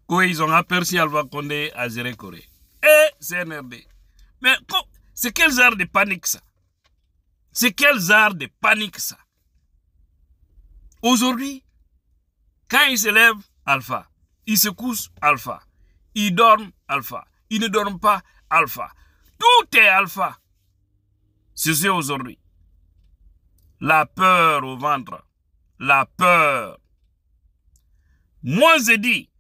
Quand ils ont aperçu Alpha Condé à Zérékoré. Et CNRD. Mais c'est quel genre de panique ça? C'est quel genre de panique ça? Aujourd'hui, quand ils se lèvent, Alpha. Ils se couchent, Alpha. Ils dorment, Alpha. Ils ne dorment pas, Alpha. Tout est Alpha. C'est aujourd'hui. La peur au ventre. La peur. Moi, je dis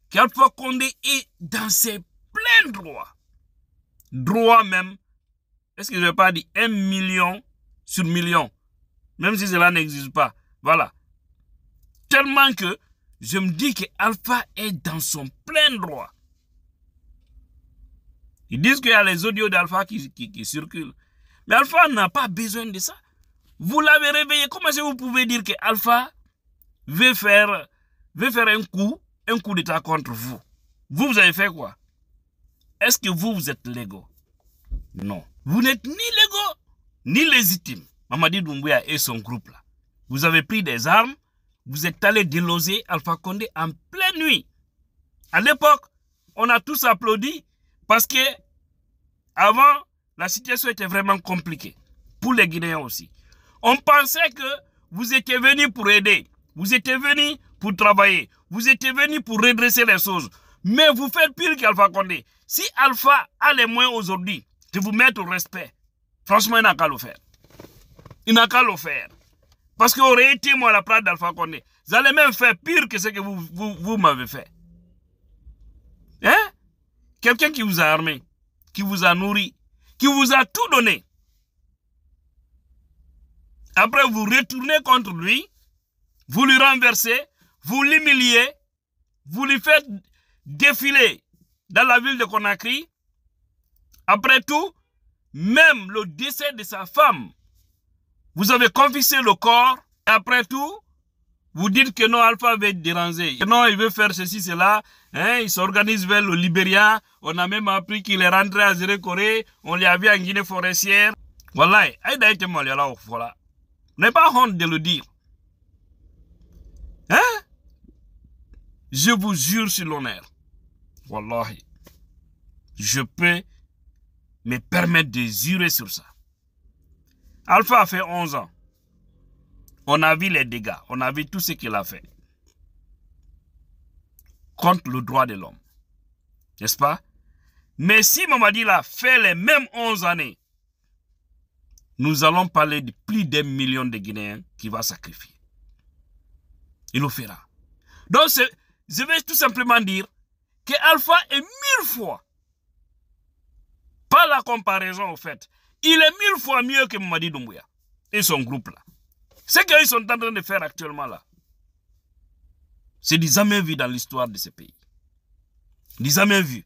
qu'Alpha Condé est dans ses pleins droits. Droit même. Est-ce que je ne vais pas dire 1 million sur million? Même si cela n'existe pas. Voilà. Tellement que je me dis que Alpha est dans son plein droit. Ils disent qu'il y a les audios d'Alpha qui circulent. Mais Alpha n'a pas besoin de ça. Vous l'avez réveillé. Comment est-ce que vous pouvez dire que Alpha veut faire un coup d'état contre vous? Vous avez fait quoi? Est-ce que vous êtes légaux? Non. Vous n'êtes ni légaux, ni légitimes. Mamadi Doumbouya et son groupe là. Vous avez pris des armes. Vous êtes allé déloger Alpha Condé en pleine nuit. À l'époque, on a tous applaudi parce que avant, la situation était vraiment compliquée. Pour les Guinéens aussi. On pensait que vous étiez venus pour aider. Vous étiez venus pour travailler. Vous étiez venus pour redresser les choses. Mais vous faites pire qu'Alpha Condé. Si Alpha a les moyens aujourd'hui de vous mettre au respect, franchement, il n'a qu'à le faire. Il n'a qu'à le faire. Parce que aurait été moi à la place d'Alpha Condé. Vous allez même faire pire que ce que vous m'avez fait. Hein? Quelqu'un qui vous a armé, qui vous a nourri, qui vous a tout donné. Après, vous retournez contre lui, vous lui renversez, vous l'humiliez, vous lui faites défiler dans la ville de Conakry. Après tout, même le décès de sa femme, vous avez confisqué le corps. Après tout, vous dites que non, Alpha veut déranger. Non, il veut faire ceci, cela. Hein, il s'organise vers le Libéria. On a même appris qu'il est rentré à Zérékoré. On l'a vu en Guinée forestière. Voilà. Voilà. N'est pas honte de le dire. Hein? Je vous jure sur l'honneur. Wallahi. Je peux me permettre de jurer sur ça. Alpha a fait 11 ans. On a vu les dégâts. On a vu tout ce qu'il a fait. Contre le droit de l'homme. N'est-ce pas? Mais si Mamadi a fait les mêmes 11 années, nous allons parler de plus d'1 million de Guinéens qui va sacrifier. Il le fera. Donc, je vais tout simplement dire que Alpha est 1000 fois, pas la comparaison au fait, il est 1000 fois mieux que Mamadi Doumbouya et son groupe là. Ce qu'ils sont en train de faire actuellement là, c'est du jamais vu dans l'histoire de ce pays. Du jamais vu.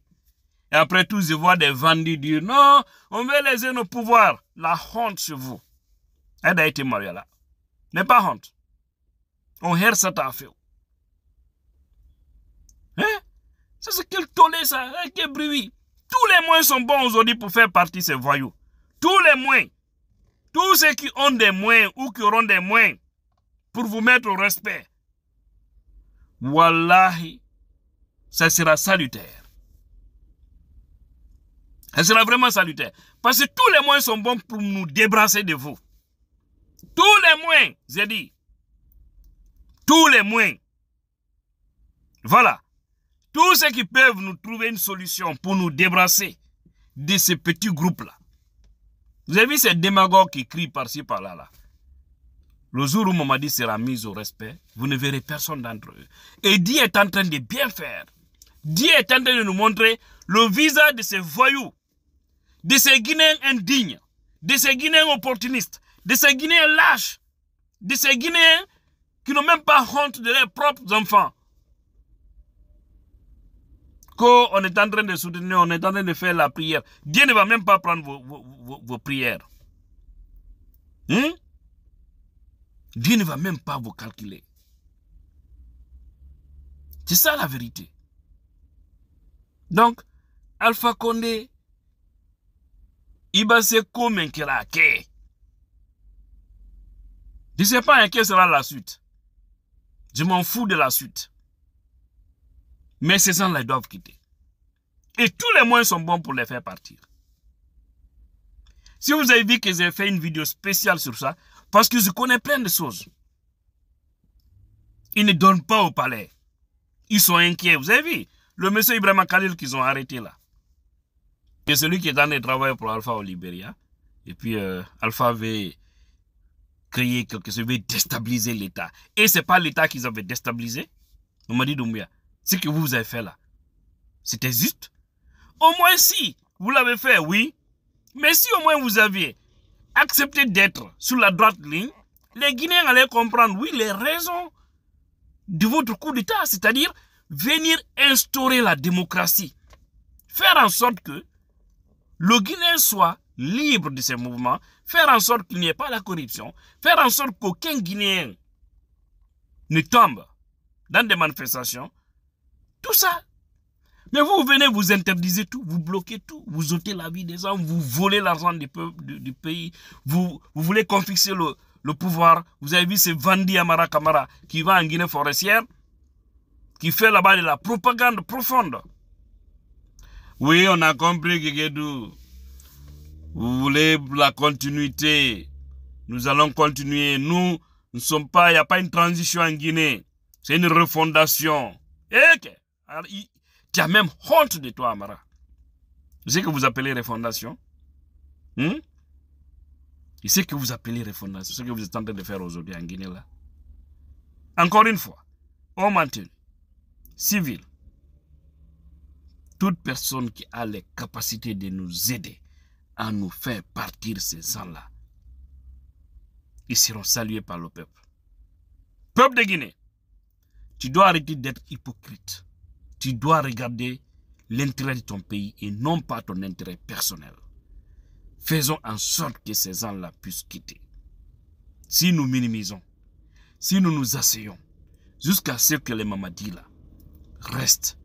Et après tout, je vois des vendus dire non, on veut léser nos pouvoirs. La honte sur vous. Elle a été mariée là. N'est pas honte. On hère ça à fait. Hein? Ça c'est quel tollé ça, quel bruit. Tous les moyens sont bons aujourd'hui pour faire partie de ces voyous. Tous les moyens. Tous ceux qui ont des moyens ou qui auront des moyens pour vous mettre au respect. Wallahi, ça sera salutaire. Ça sera vraiment salutaire. Parce que tous les moyens sont bons pour nous débarrasser de vous. Tous les moyens, j'ai dit. Tous les moyens. Voilà. Tous ceux qui peuvent nous trouver une solution pour nous débarrasser de ces petits groupes-là. Vous avez vu ces démagogues qui crient par-ci, par-là. Là. Le jour où Mamadi sera mis au respect, vous ne verrez personne d'entre eux. Et Dieu est en train de bien faire. Dieu est en train de nous montrer le visage de ces voyous, de ces Guinéens indignes, de ces Guinéens opportunistes, de ces Guinéens lâches, de ces Guinéens qui n'ont même pas honte de leurs propres enfants. Quand on est en train de soutenir, on est en train de faire la prière, Dieu ne va même pas prendre vos prières. Dieu ne va même pas vous calculer. C'est ça la vérité. Donc, Alpha Condé, il va se convaincre. Je ne sais pas quelle sera la suite. Je m'en fous de la suite. Mais ces gens-là doivent quitter. Et tous les moyens sont bons pour les faire partir. Si vous avez vu que j'ai fait une vidéo spéciale sur ça, parce que je connais plein de choses. Ils ne donnent pas au palais. Ils sont inquiets. Vous avez vu le monsieur Ibrahim Khalil qu'ils ont arrêté là. C'est celui qui est dans les travaux pour Alpha au Libéria. Et puis Alpha veut créer quelque chose, veut déstabiliser l'État. Et ce n'est pas l'État qu'ils avaient déstabilisé. Mamadi Doumbouya, ce que vous avez fait là, c'était juste. Au moins si vous l'avez fait, oui. Mais si au moins vous aviez accepté d'être sur la droite ligne, les Guinéens allaient comprendre, oui, les raisons de votre coup d'État, c'est-à-dire venir instaurer la démocratie. Faire en sorte que le Guinéen soit libre de ses mouvements, faire en sorte qu'il n'y ait pas la corruption, faire en sorte qu'aucun Guinéen ne tombe dans des manifestations, tout ça. Mais vous venez, vous interdisez tout, vous bloquez tout, vous ôtez la vie des gens, vous volez l'argent du pays, vous voulez confisquer le pouvoir. Vous avez vu ce Vandi Amara Kamara qui va en Guinée forestière, qui fait là-bas de la propagande profonde. Oui, on a compris, Guéguédou. Vous voulez la continuité. Nous allons continuer. Nous ne sommes pas, il n'y a pas une transition en Guinée. C'est une refondation. Tu as même honte de toi, Amara. C'est ce que vous appelez refondation. C'est ce que vous appelez refondation. Ce que vous êtes en train de faire aujourd'hui en Guinée, là. Encore une fois, on maintient civil. Toute personne qui a les capacités de nous aider à nous faire partir ces gens-là, ils seront salués par le peuple. Peuple de Guinée, tu dois arrêter d'être hypocrite. Tu dois regarder l'intérêt de ton pays et non pas ton intérêt personnel. Faisons en sorte que ces gens-là puissent quitter. Si nous minimisons, si nous nous asseyons, jusqu'à ce que les Mamadi là restent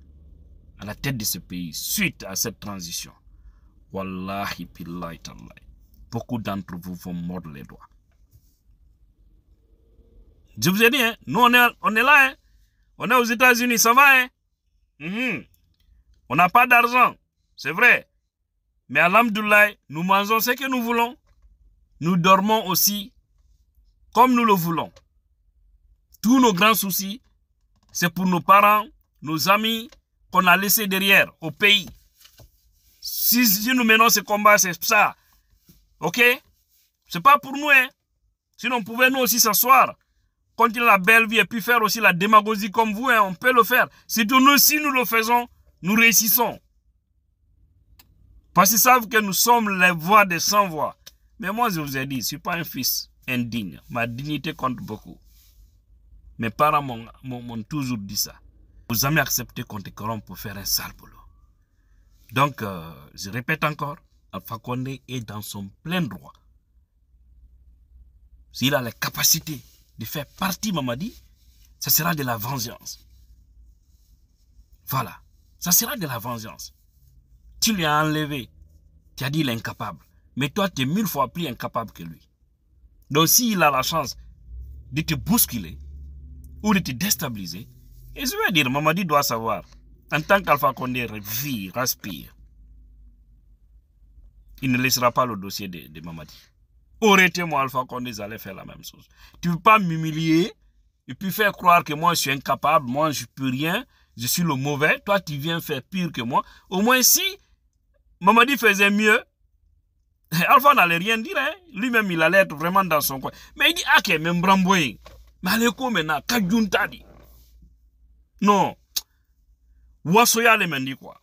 à la tête de ce pays suite à cette transition, wallahi billahi tallahi, beaucoup d'entre vous vont mordre les doigts. Je vous ai dit, hein, nous on est là, hein, on est aux États-Unis, ça va, hein. On n'a pas d'argent, c'est vrai. Mais alhamdoulilah, nous mangeons ce que nous voulons. Nous dormons aussi comme nous le voulons. Tous nos grands soucis, c'est pour nos parents, nos amis qu'on a laissés derrière au pays. Si nous menons ce combat, c'est ça. Ok? C'est pas pour nous, hein. Sinon, on pouvait nous aussi s'asseoir, continuer la belle vie et puis faire aussi la démagogie comme vous, hein. On peut le faire. Si nous le faisons, nous réussissons. Parce qu'ils savent que nous sommes les voix des sans-voix. Mais moi, je vous ai dit, je ne suis pas un fils indigne. Ma dignité compte beaucoup. Mes parents m'ont toujours dit ça. Vous jamais accepté qu'on te corrompe pour faire un sale boulot. Donc, je répète encore, Alpha Condé est dans son plein droit. S'il a la capacité de faire partie Mamadi, ça sera de la vengeance. Voilà, ça sera de la vengeance. Tu lui as enlevé, tu as dit il est incapable. Mais toi, tu es 1000 fois plus incapable que lui. Donc, s'il a la chance de te bousculer ou de te déstabiliser, et je veux dire, Mamadi doit savoir, en tant qu'Alpha Condé vit, respire, il ne laissera pas le dossier de Mamadi. Aurait été moi, Alpha Condé, j'allais faire la même chose. Tu ne peux pas m'humilier et puis faire croire que moi, je suis incapable, moi, je ne peux rien, je suis le mauvais, toi, tu viens faire pire que moi. Au moins, si Mamadi faisait mieux, Alpha n'allait rien dire, hein. Lui-même, il allait être vraiment dans son coin. Mais il dit, ah, ok, même Bramboy, mais allez, comment maintenant, Kajuntadi. Non. Wasoyale mendi quoi.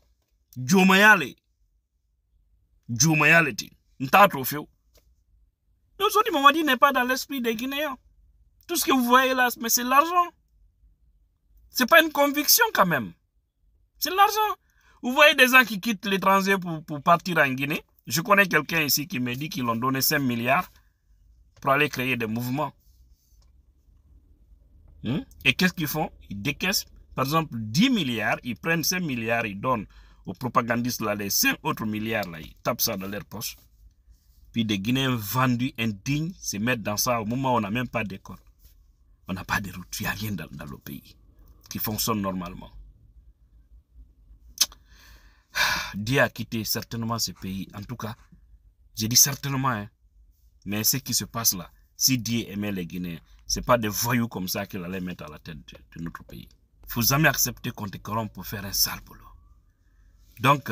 Jomayale. Jomayale ti. Nta trofeo. Nous dit Mamadi n'est pas dans l'esprit des Guinéens. Tout ce que vous voyez là, mais c'est l'argent. C'est pas une conviction quand même. C'est l'argent. Vous voyez des gens qui quittent l'étranger pour partir en Guinée. Je connais quelqu'un ici qui me dit qu'ils ont donné 5 milliards pour aller créer des mouvements. Et qu'est-ce qu'ils font? Ils décaissent, par exemple, 10 milliards, ils prennent 5 milliards, ils donnent aux propagandistes là, les 5 autres milliards, là, ils tapent ça dans leur poche. Puis des Guinéens vendus, indignes, se mettent dans ça au moment où on n'a même pas d'école. On n'a pas de route, il n'y a rien dans le pays qui fonctionne normalement. Dieu a quitté certainement ce pays. En tout cas, j'ai dit certainement, hein, mais ce qui se passe là, si Dieu aimait les Guinéens, ce n'est pas des voyous comme ça qu'il allait mettre à la tête de notre pays. Il ne faut jamais accepter qu'on te corrompe pour faire un sale boulot. Donc,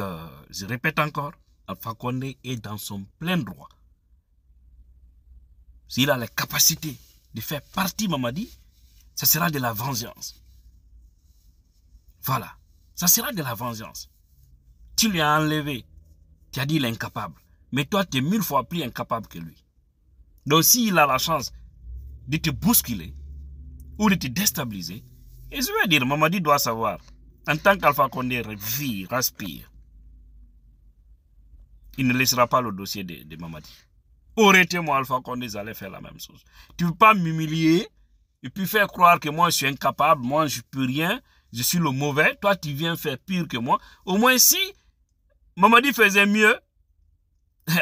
je répète encore, Alpha Condé est dans son plein droit. S'il a la capacité de faire partie Mamadi, ça sera de la vengeance. Voilà, ça sera de la vengeance. Tu lui as enlevé, tu as dit il est incapable. Mais toi, tu es 1000 fois plus incapable que lui. Donc, s'il a la chance de te bousculer ou de te déstabiliser, et je veux dire, Mamadi doit savoir, en tant qu'Alpha Condé vit, respire, il ne laissera pas le dossier de Mamadi. Aurait été moi, Alpha Condé, j'allais faire la même chose. Tu ne peux pas m'humilier et puis faire croire que moi, je suis incapable, moi, je ne peux rien, je suis le mauvais, toi, tu viens faire pire que moi. Au moins, si Mamadi faisait mieux,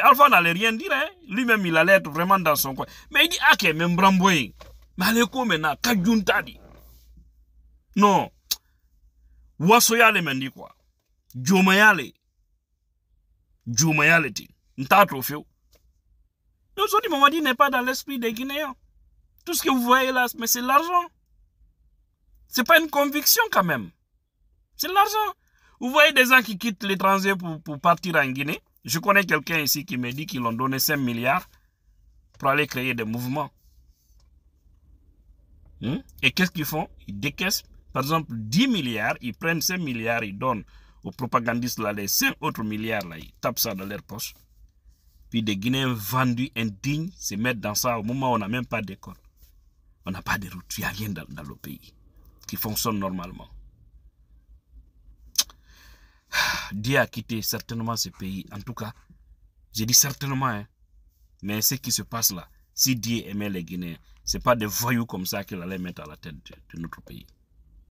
Alpha n'allait rien dire, hein? Lui-même, il allait être vraiment dans son coin. Mais il dit, ah, ok, même Bramboy, mais allez, quoi maintenant, Kajunta dit. Non. Wasoyale m'a dit quoi? Jomayale. Jomayale, ti. N'ta trop fait. Donc, ce que Mamadi n'est pas dans l'esprit des Guinéens. Tout ce que vous voyez là, mais c'est l'argent. C'est pas une conviction quand même. C'est l'argent. Vous voyez des gens qui quittent l'étranger pour partir en Guinée. Je connais quelqu'un ici qui me dit qu'ils ont donné 5 milliards pour aller créer des mouvements. Et qu'est-ce qu'ils font? Ils décaissent, par exemple, 10 milliards, ils prennent 5 milliards, ils donnent aux propagandistes là, les 5 autres milliards là, ils tapent ça dans leur poche. Puis des Guinéens vendus, indignes, se mettent dans ça au moment où on n'a même pas d'école. On n'a pas de route, il n'y a rien dans le pays qui fonctionne normalement. Dieu a quitté certainement ce pays. En tout cas, j'ai dit certainement, hein, mais ce qui se passe là, si Dieu aimait les Guinéens, ce n'est pas des voyous comme ça qu'il allait mettre à la tête de notre pays.